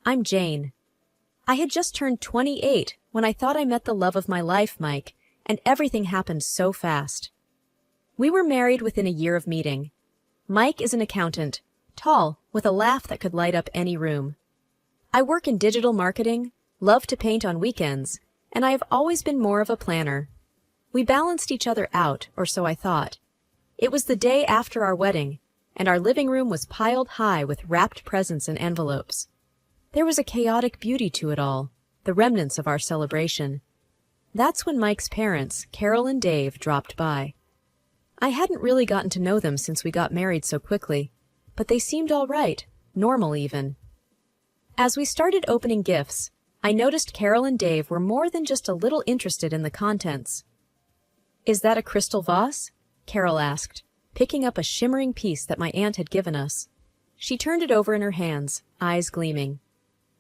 I'm Jane. I had just turned 28 when I thought I met the love of my life, Mike, and everything happened so fast. We were married within a year of meeting. Mike is an accountant, tall, with a laugh that could light up any room. I work in digital marketing, love to paint on weekends, and I have always been more of a planner. We balanced each other out, or so I thought. It was the day after our wedding, and our living room was piled high with wrapped presents and envelopes. There was a chaotic beauty to it all, the remnants of our celebration. That's when Mike's parents, Carol and Dave, dropped by. I hadn't really gotten to know them since we got married so quickly, but they seemed all right, normal even. As we started opening gifts, I noticed Carol and Dave were more than just a little interested in the contents. "Is that a crystal vase?" Carol asked, picking up a shimmering piece that my aunt had given us. She turned it over in her hands, eyes gleaming.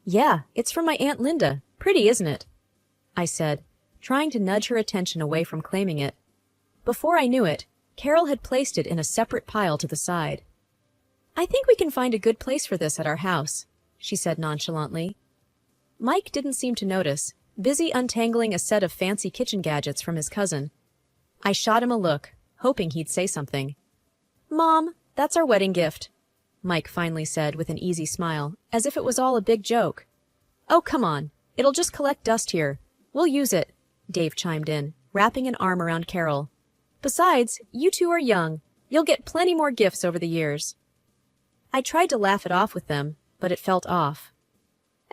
"Yeah, it's from my Aunt Linda. Pretty, isn't it?" I said, trying to nudge her attention away from claiming it. Before I knew it, Carol had placed it in a separate pile to the side. "I think we can find a good place for this at our house," she said nonchalantly. Mike didn't seem to notice, busy untangling a set of fancy kitchen gadgets from his cousin. I shot him a look, hoping he'd say something. "Mom, that's our wedding gift," Mike finally said with an easy smile, as if it was all a big joke. "Oh, come on. It'll just collect dust here. We'll use it," Dave chimed in, wrapping an arm around Carol. "Besides, you two are young. You'll get plenty more gifts over the years." I tried to laugh it off with them, but it felt off.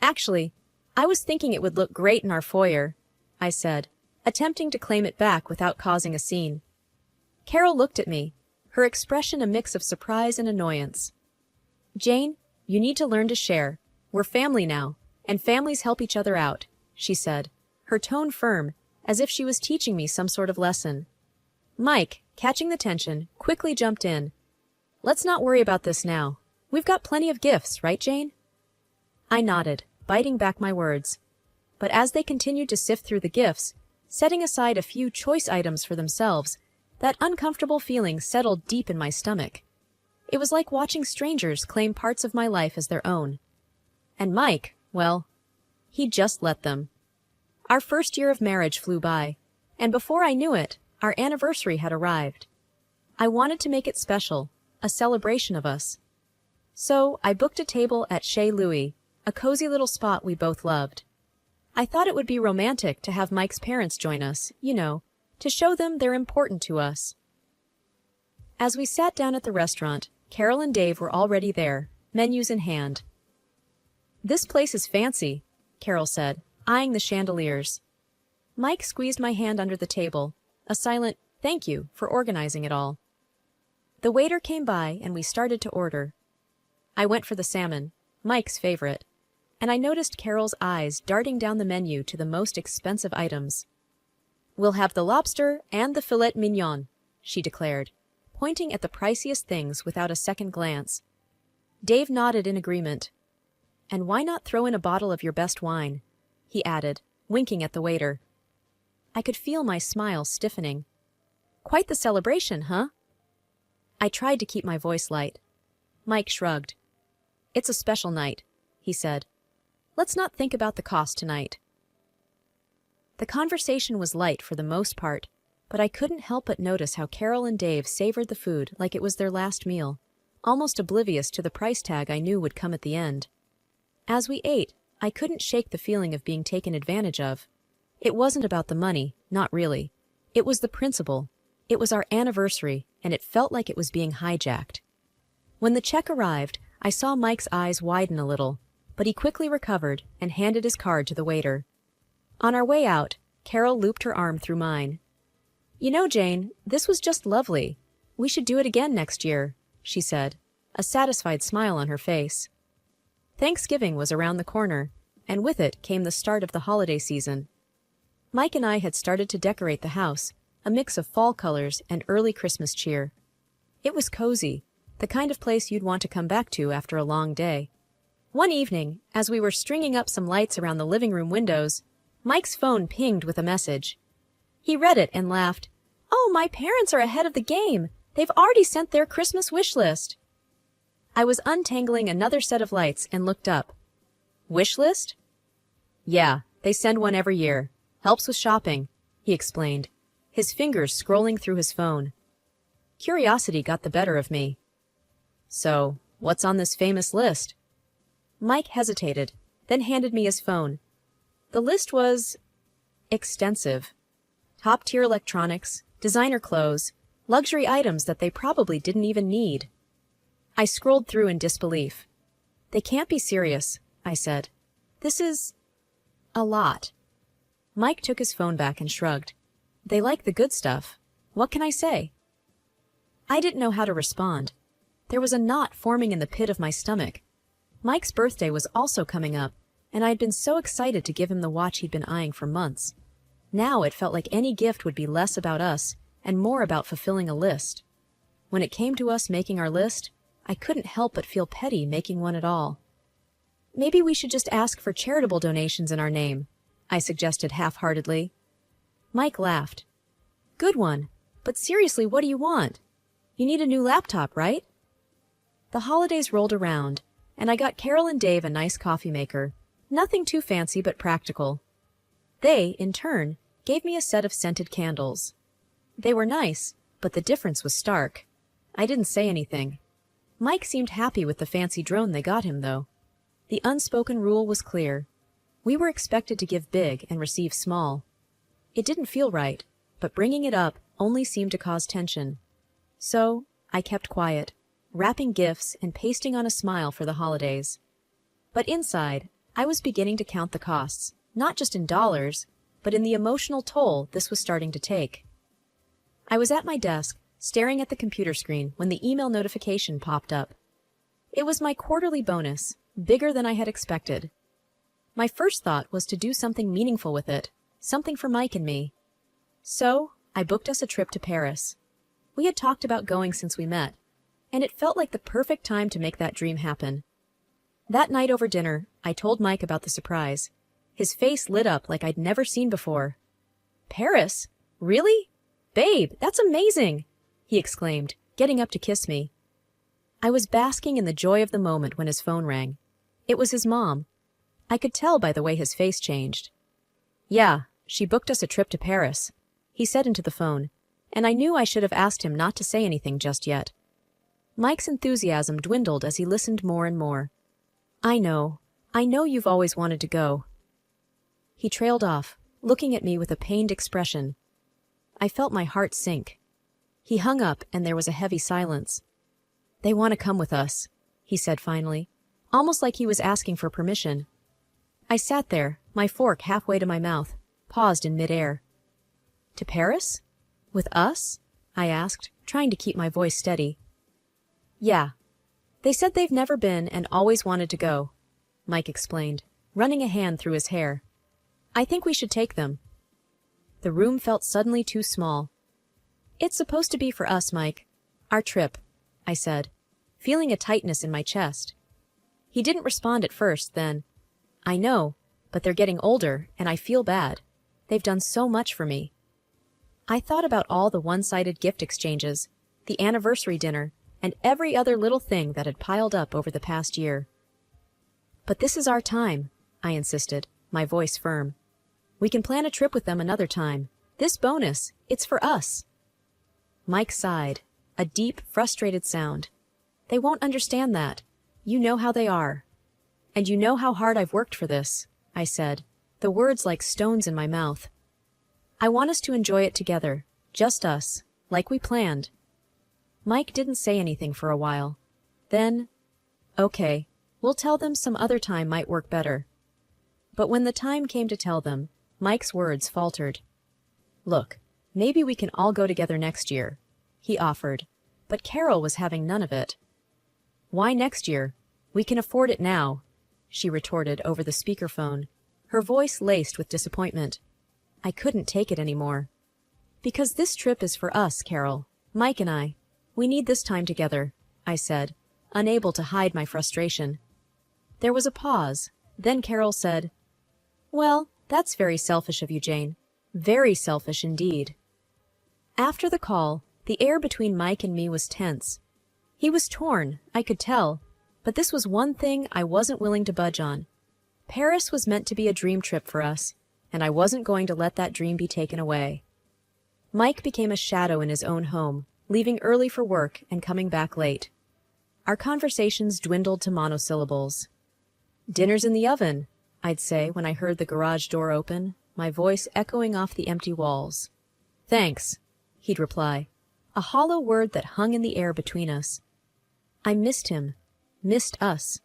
"Actually, I was thinking it would look great in our foyer," I said, attempting to claim it back without causing a scene. Carol looked at me, her expression a mix of surprise and annoyance. "Jane, you need to learn to share. We're family now, and families help each other out," she said, her tone firm, as if she was teaching me some sort of lesson. Mike, catching the tension, quickly jumped in. "Let's not worry about this now. We've got plenty of gifts, right, Jane?" I nodded, biting back my words. But as they continued to sift through the gifts, setting aside a few choice items for themselves, that uncomfortable feeling settled deep in my stomach. It was like watching strangers claim parts of my life as their own. And Mike, well, he just let them. Our first year of marriage flew by, and before I knew it, our anniversary had arrived. I wanted to make it special, a celebration of us. So I booked a table at Chez Louis, a cozy little spot we both loved. I thought it would be romantic to have Mike's parents join us, to show them they're important to us. As we sat down at the restaurant, Carol and Dave were already there, menus in hand. "This place is fancy," Carol said, eyeing the chandeliers. Mike squeezed my hand under the table, a silent "thank you" for organizing it all. The waiter came by and we started to order. I went for the salmon, Mike's favorite, and I noticed Carol's eyes darting down the menu to the most expensive items. "We'll have the lobster and the filet mignon," she declared, pointing at the priciest things without a second glance. Dave nodded in agreement. "And why not throw in a bottle of your best wine?" he added, winking at the waiter. I could feel my smile stiffening. "Quite the celebration, huh?" I tried to keep my voice light. Mike shrugged. "It's a special night," he said. "Let's not think about the cost tonight." The conversation was light for the most part, but I couldn't help but notice how Carol and Dave savored the food like it was their last meal, almost oblivious to the price tag I knew would come at the end. As we ate, I couldn't shake the feeling of being taken advantage of. It wasn't about the money, not really. It was the principle. It was our anniversary, and it felt like it was being hijacked. When the check arrived, I saw Mike's eyes widen a little, but he quickly recovered and handed his card to the waiter. On our way out, Carol looped her arm through mine. "You know, Jane, this was just lovely. We should do it again next year," she said, a satisfied smile on her face. Thanksgiving was around the corner, and with it came the start of the holiday season. Mike and I had started to decorate the house, a mix of fall colors and early Christmas cheer. It was cozy, the kind of place you'd want to come back to after a long day. One evening, as we were stringing up some lights around the living room windows, Mike's phone pinged with a message. He read it and laughed. "Oh, my parents are ahead of the game. They've already sent their Christmas wish list." I was untangling another set of lights and looked up. Wish list? Yeah, they send one every year. Helps with shopping, he explained, his fingers scrolling through his phone. Curiosity got the better of me. So, what's on this famous list? Mike hesitated, then handed me his phone. The list was extensive. Top-tier electronics, designer clothes, luxury items that they probably didn't even need. I scrolled through in disbelief. They can't be serious, I said. This is a lot. Mike took his phone back and shrugged. They like the good stuff. What can I say? I didn't know how to respond. There was a knot forming in the pit of my stomach. Mike's birthday was also coming up, and I had been so excited to give him the watch he'd been eyeing for months. Now it felt like any gift would be less about us and more about fulfilling a list. When it came to us making our list, I couldn't help but feel petty making one at all. Maybe we should just ask for charitable donations in our name, I suggested half-heartedly. Mike laughed. Good one, but seriously, what do you want? You need a new laptop, right? The holidays rolled around, and I got Carol and Dave a nice coffee maker. Nothing too fancy but practical. They, in turn, gave me a set of scented candles. They were nice, but the difference was stark. I didn't say anything. Mike seemed happy with the fancy drone they got him, though. The unspoken rule was clear. We were expected to give big and receive small. It didn't feel right, but bringing it up only seemed to cause tension. So, I kept quiet, wrapping gifts and pasting on a smile for the holidays. But inside, I was beginning to count the costs, not just in dollars, but in the emotional toll this was starting to take. I was at my desk, staring at the computer screen when the email notification popped up. It was my quarterly bonus, bigger than I had expected. My first thought was to do something meaningful with it, something for Mike and me. So, I booked us a trip to Paris. We had talked about going since we met, and it felt like the perfect time to make that dream happen. That night over dinner, I told Mike about the surprise. His face lit up like I'd never seen before. Paris? Really? Babe, that's amazing! He exclaimed, getting up to kiss me. I was basking in the joy of the moment when his phone rang. It was his mom. I could tell by the way his face changed. Yeah, she booked us a trip to Paris, he said into the phone, and I knew I should have asked him not to say anything just yet. Mike's enthusiasm dwindled as he listened more and more. I know you've always wanted to go. He trailed off, looking at me with a pained expression. I felt my heart sink. He hung up and there was a heavy silence. They want to come with us, he said finally, almost like he was asking for permission. I sat there, my fork halfway to my mouth, paused in midair. To Paris? With us? I asked, trying to keep my voice steady. Yeah. They said they've never been and always wanted to go, Mike explained, running a hand through his hair. I think we should take them. The room felt suddenly too small. It's supposed to be for us, Mike. Our trip, I said, feeling a tightness in my chest. He didn't respond at first, then, I know, but they're getting older, and I feel bad. They've done so much for me. I thought about all the one-sided gift exchanges, the anniversary dinner, and every other little thing that had piled up over the past year. But this is our time, I insisted, my voice firm. We can plan a trip with them another time. This bonus, it's for us. Mike sighed, a deep, frustrated sound. They won't understand that. You know how they are. And you know how hard I've worked for this, I said, the words like stones in my mouth. I want us to enjoy it together, just us, like we planned. Mike didn't say anything for a while. Then, okay, we'll tell them some other time might work better. But when the time came to tell them, Mike's words faltered. Look, maybe we can all go together next year, he offered, but Carol was having none of it. Why next year? We can afford it now, she retorted over the speakerphone, her voice laced with disappointment. I couldn't take it anymore. Because this trip is for us, Carol, Mike and I. We need this time together, I said, unable to hide my frustration. There was a pause. Then Carol said, Well, that's very selfish of you, Jane. Very selfish indeed. After the call, the air between Mike and me was tense. He was torn, I could tell, but this was one thing I wasn't willing to budge on. Paris was meant to be a dream trip for us, and I wasn't going to let that dream be taken away. Mike became a shadow in his own home, leaving early for work and coming back late. Our conversations dwindled to monosyllables. "Dinner's in the oven," I'd say when I heard the garage door open, my voice echoing off the empty walls. "Thanks," he'd reply, a hollow word that hung in the air between us. I missed him, missed us.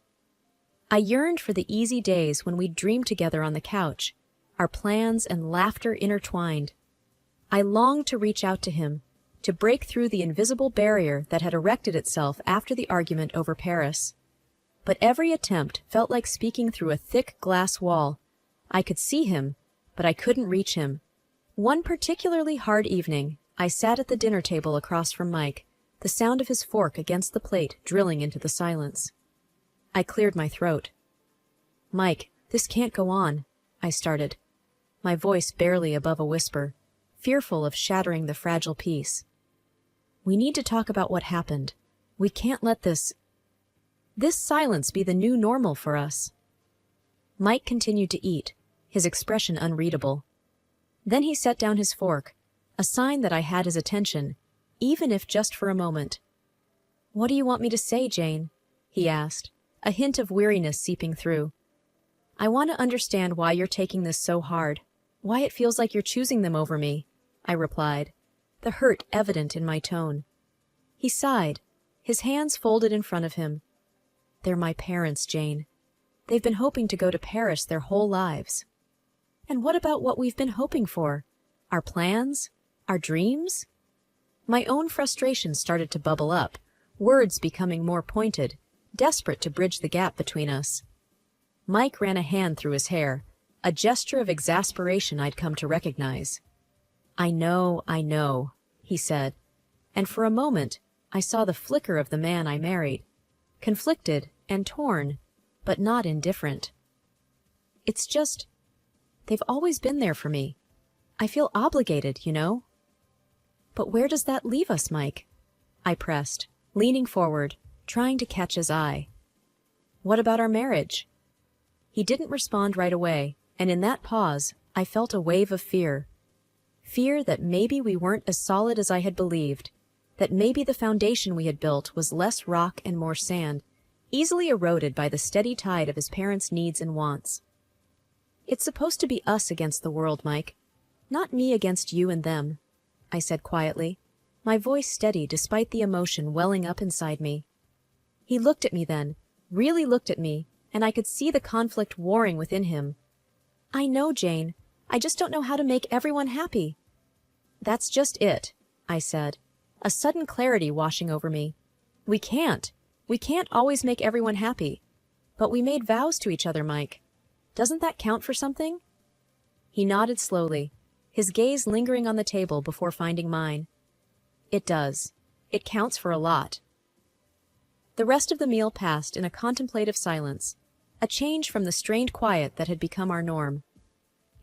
I yearned for the easy days when we'd dream together on the couch, our plans and laughter intertwined. I longed to reach out to him, to break through the invisible barrier that had erected itself after the argument over Paris. But every attempt felt like speaking through a thick glass wall. I could see him, but I couldn't reach him. One particularly hard evening, I sat at the dinner table across from Mike, the sound of his fork against the plate drilling into the silence. I cleared my throat. "Mike, this can't go on," I started, my voice barely above a whisper, fearful of shattering the fragile peace. "We need to talk about what happened. We can't let this silence be the new normal for us." Mike continued to eat, his expression unreadable. Then he set down his fork, a sign that I had his attention, even if just for a moment. "What do you want me to say, Jane?" he asked, a hint of weariness seeping through. "I want to understand why you're taking this so hard, why it feels like you're choosing them over me," I replied, the hurt evident in my tone. He sighed, his hands folded in front of him. "They're my parents, Jane. They've been hoping to go to Paris their whole lives." "And what about what we've been hoping for? Our plans? Our dreams?" My own frustration started to bubble up, words becoming more pointed, desperate to bridge the gap between us. Mike ran a hand through his hair, a gesture of exasperation I'd come to recognize. I know, he said, and for a moment I saw the flicker of the man I married, conflicted and torn, but not indifferent. "It's just, they've always been there for me. I feel obligated, you know." "But where does that leave us, Mike?" I pressed, leaning forward, trying to catch his eye. "What about our marriage?" He didn't respond right away, and in that pause, I felt a wave of fear. Fear that maybe we weren't as solid as I had believed, that maybe the foundation we had built was less rock and more sand, easily eroded by the steady tide of his parents' needs and wants. "It's supposed to be us against the world, Mike, not me against you and them," I said quietly, my voice steady despite the emotion welling up inside me. He looked at me then, really looked at me, and I could see the conflict warring within him. "I know, Jane. I just don't know how to make everyone happy." "That's just it," I said, a sudden clarity washing over me. We can't always make everyone happy. But we made vows to each other, Mike. Doesn't that count for something?" He nodded slowly, his gaze lingering on the table before finding mine. "It does. It counts for a lot." The rest of the meal passed in a contemplative silence, a change from the strained quiet that had become our norm.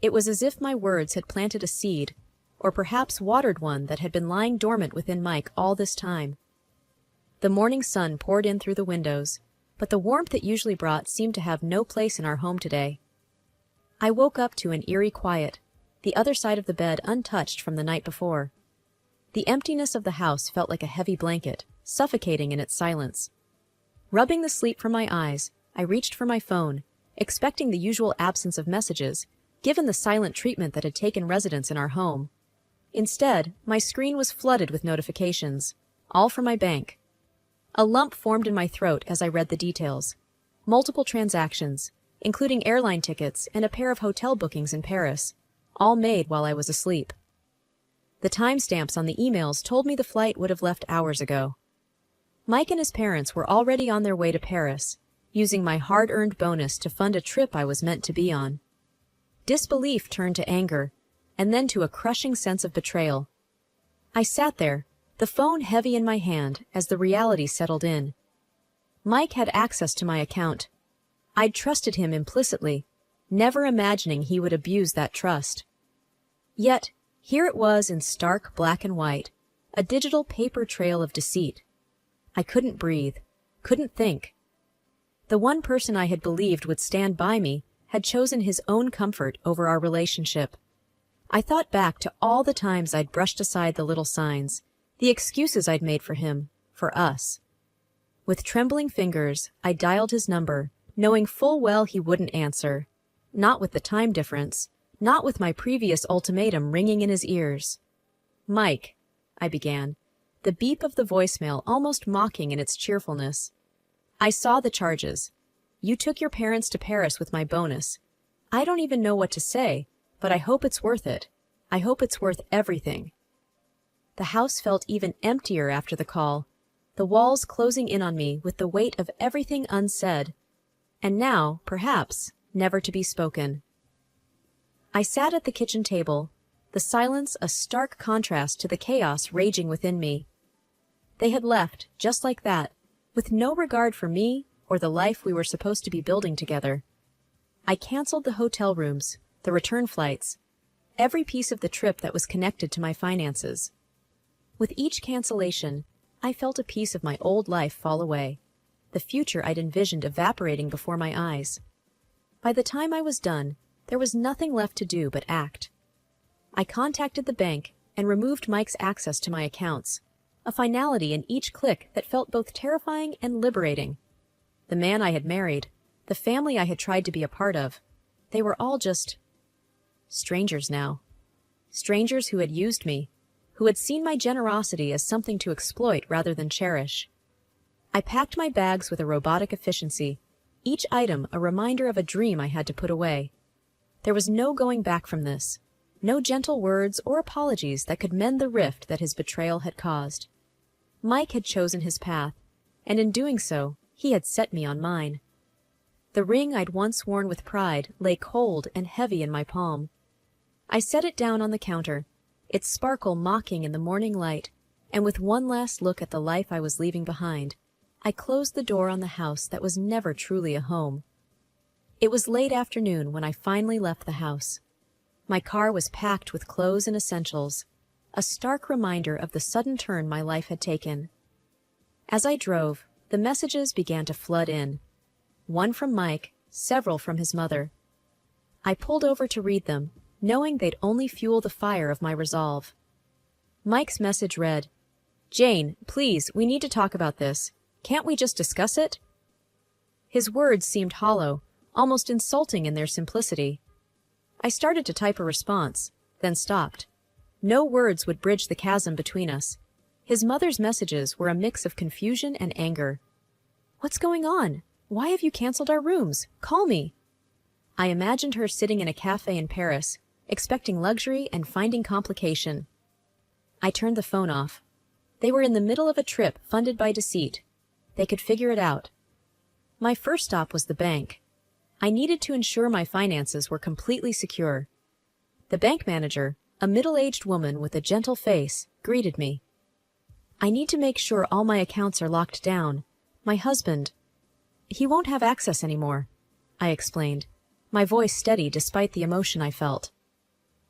It was as if my words had planted a seed, or perhaps watered one that had been lying dormant within Mike all this time. The morning sun poured in through the windows, but the warmth it usually brought seemed to have no place in our home today. I woke up to an eerie quiet, the other side of the bed untouched from the night before. The emptiness of the house felt like a heavy blanket, suffocating in its silence. Rubbing the sleep from my eyes, I reached for my phone, expecting the usual absence of messages, given the silent treatment that had taken residence in our home. Instead, my screen was flooded with notifications, all from my bank. A lump formed in my throat as I read the details. Multiple transactions, including airline tickets and a pair of hotel bookings in Paris, all made while I was asleep. The timestamps on the emails told me the flight would have left hours ago. Mike and his parents were already on their way to Paris, using my hard-earned bonus to fund a trip I was meant to be on. Disbelief turned to anger, and then to a crushing sense of betrayal. I sat there, the phone heavy in my hand as the reality settled in. Mike had access to my account. I'd trusted him implicitly, never imagining he would abuse that trust. Yet, here it was in stark black and white, a digital paper trail of deceit. I couldn't breathe, couldn't think. The one person I had believed would stand by me had chosen his own comfort over our relationship. I thought back to all the times I'd brushed aside the little signs, the excuses I'd made for him, for us. With trembling fingers, I dialed his number, knowing full well he wouldn't answer. Not with the time difference, not with my previous ultimatum ringing in his ears. "Mike," I began, the beep of the voicemail almost mocking in its cheerfulness. "I saw the charges. You took your parents to Paris with my bonus. I don't even know what to say, but I hope it's worth it. I hope it's worth everything." The house felt even emptier after the call, the walls closing in on me with the weight of everything unsaid, and now, perhaps, never to be spoken. I sat at the kitchen table, the silence a stark contrast to the chaos raging within me. They had left, just like that, with no regard for me or the life we were supposed to be building together. I canceled the hotel rooms, the return flights, every piece of the trip that was connected to my finances. With each cancellation, I felt a piece of my old life fall away, the future I'd envisioned evaporating before my eyes. By the time I was done, there was nothing left to do but act. I contacted the bank and removed Mike's access to my accounts, a finality in each click that felt both terrifying and liberating. The man I had married, the family I had tried to be a part of, they were all just strangers now. Strangers who had used me, who had seen my generosity as something to exploit rather than cherish. I packed my bags with a robotic efficiency, each item a reminder of a dream I had to put away. There was no going back from this, no gentle words or apologies that could mend the rift that his betrayal had caused. Mike had chosen his path, and in doing so, he had set me on mine. The ring I'd once worn with pride lay cold and heavy in my palm. I set it down on the counter, its sparkle mocking in the morning light, and with one last look at the life I was leaving behind, I closed the door on the house that was never truly a home. It was late afternoon when I finally left the house. My car was packed with clothes and essentials, a stark reminder of the sudden turn my life had taken. As I drove, the messages began to flood in. One from Mike, several from his mother. I pulled over to read them, knowing they'd only fuel the fire of my resolve. Mike's message read, "Jane, please, we need to talk about this. Can't we just discuss it?" His words seemed hollow, almost insulting in their simplicity. I started to type a response, then stopped. No words would bridge the chasm between us. His mother's messages were a mix of confusion and anger. "What's going on? Why have you canceled our rooms? Call me." I imagined her sitting in a cafe in Paris, expecting luxury and finding complication. I turned the phone off. They were in the middle of a trip funded by deceit. They could figure it out. My first stop was the bank. I needed to ensure my finances were completely secure. The bank manager, a middle-aged woman with a gentle face, greeted me. "I need to make sure all my accounts are locked down. My husband, he won't have access anymore," I explained, my voice steady despite the emotion I felt.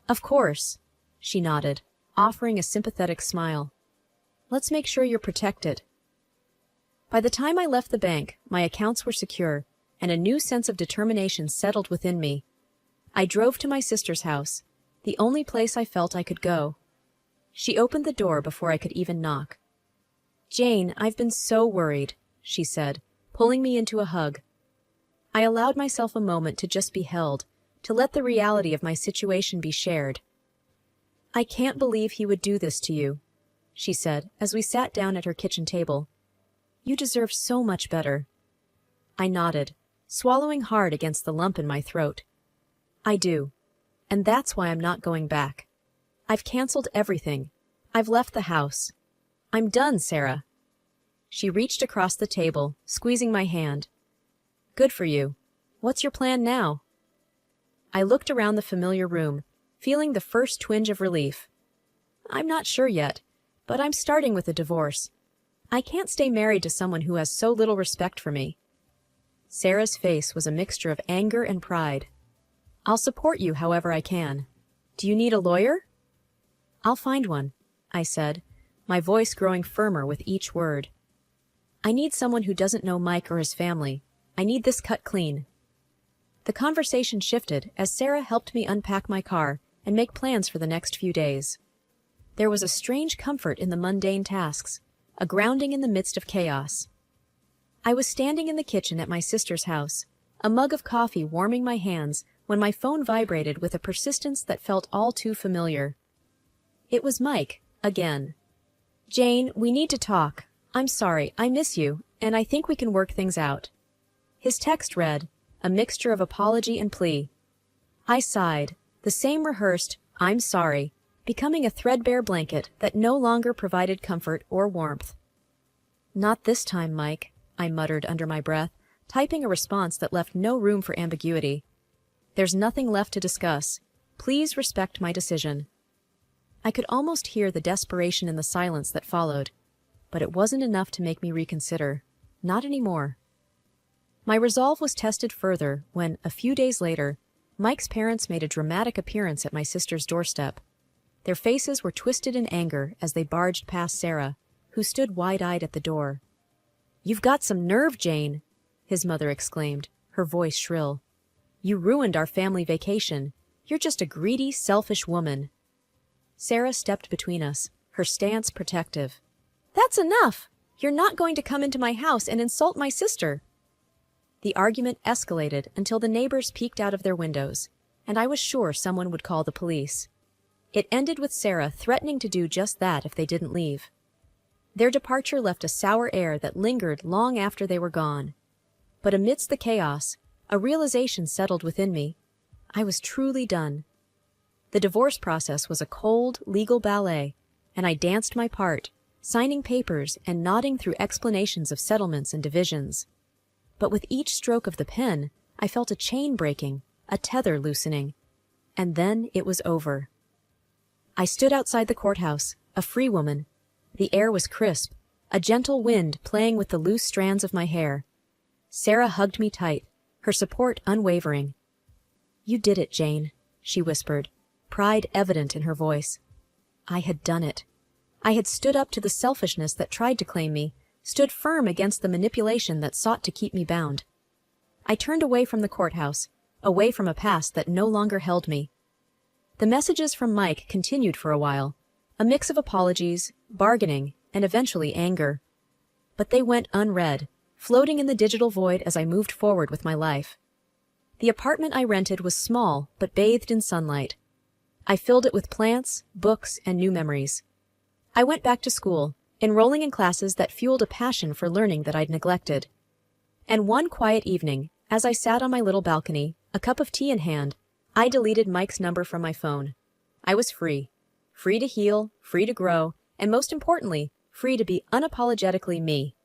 "Of course," she nodded, offering a sympathetic smile. "Let's make sure you're protected." By the time I left the bank, my accounts were secure, and a new sense of determination settled within me. I drove to my sister's house, the only place I felt I could go. She opened the door before I could even knock. "Jane, I've been so worried," she said, pulling me into a hug. I allowed myself a moment to just be held, to let the reality of my situation be shared. "I can't believe he would do this to you," she said as we sat down at her kitchen table. "You deserve so much better." I nodded, swallowing hard against the lump in my throat. "I do. And that's why I'm not going back. I've canceled everything. I've left the house. I'm done, Sarah." She reached across the table, squeezing my hand. "Good for you. What's your plan now?" I looked around the familiar room, feeling the first twinge of relief. "I'm not sure yet, but I'm starting with a divorce. I can't stay married to someone who has so little respect for me." Sarah's face was a mixture of anger and pride. "I'll support you however I can. Do you need a lawyer?" "I'll find one," I said, my voice growing firmer with each word. "I need someone who doesn't know Mike or his family. I need this cut clean." The conversation shifted as Sarah helped me unpack my car and make plans for the next few days. There was a strange comfort in the mundane tasks, a grounding in the midst of chaos. I was standing in the kitchen at my sister's house, a mug of coffee warming my hands, when my phone vibrated with a persistence that felt all too familiar. It was Mike, again. "Jane, we need to talk. I'm sorry, I miss you, and I think we can work things out." His text read, a mixture of apology and plea. I sighed, the same rehearsed, "I'm sorry," becoming a threadbare blanket that no longer provided comfort or warmth. "Not this time, Mike," I muttered under my breath, typing a response that left no room for ambiguity. "There's nothing left to discuss. Please respect my decision." I could almost hear the desperation in the silence that followed, but it wasn't enough to make me reconsider. Not anymore. My resolve was tested further when, a few days later, Mike's parents made a dramatic appearance at my sister's doorstep. Their faces were twisted in anger as they barged past Sarah, who stood wide-eyed at the door. "You've got some nerve, Jane," his mother exclaimed, her voice shrill. "You ruined our family vacation. You're just a greedy, selfish woman." Sarah stepped between us, her stance protective. "That's enough! You're not going to come into my house and insult my sister." The argument escalated until the neighbors peeked out of their windows, and I was sure someone would call the police. It ended with Sarah threatening to do just that if they didn't leave. Their departure left a sour air that lingered long after they were gone. But amidst the chaos, a realization settled within me. I was truly done. The divorce process was a cold, legal ballet, and I danced my part, signing papers and nodding through explanations of settlements and divisions. But with each stroke of the pen, I felt a chain breaking, a tether loosening. And then it was over. I stood outside the courthouse, a free woman. The air was crisp, a gentle wind playing with the loose strands of my hair. Sarah hugged me tight, her support unwavering. "You did it, Jane," she whispered, pride evident in her voice. I had done it. I had stood up to the selfishness that tried to claim me, stood firm against the manipulation that sought to keep me bound. I turned away from the courthouse, away from a past that no longer held me. The messages from Mike continued for a while, a mix of apologies, bargaining, and eventually anger. But they went unread, floating in the digital void as I moved forward with my life. The apartment I rented was small, but bathed in sunlight. I filled it with plants, books, and new memories. I went back to school, enrolling in classes that fueled a passion for learning that I'd neglected. And one quiet evening, as I sat on my little balcony, a cup of tea in hand, I deleted Mike's number from my phone. I was free. Free to heal, free to grow, and most importantly, free to be unapologetically me.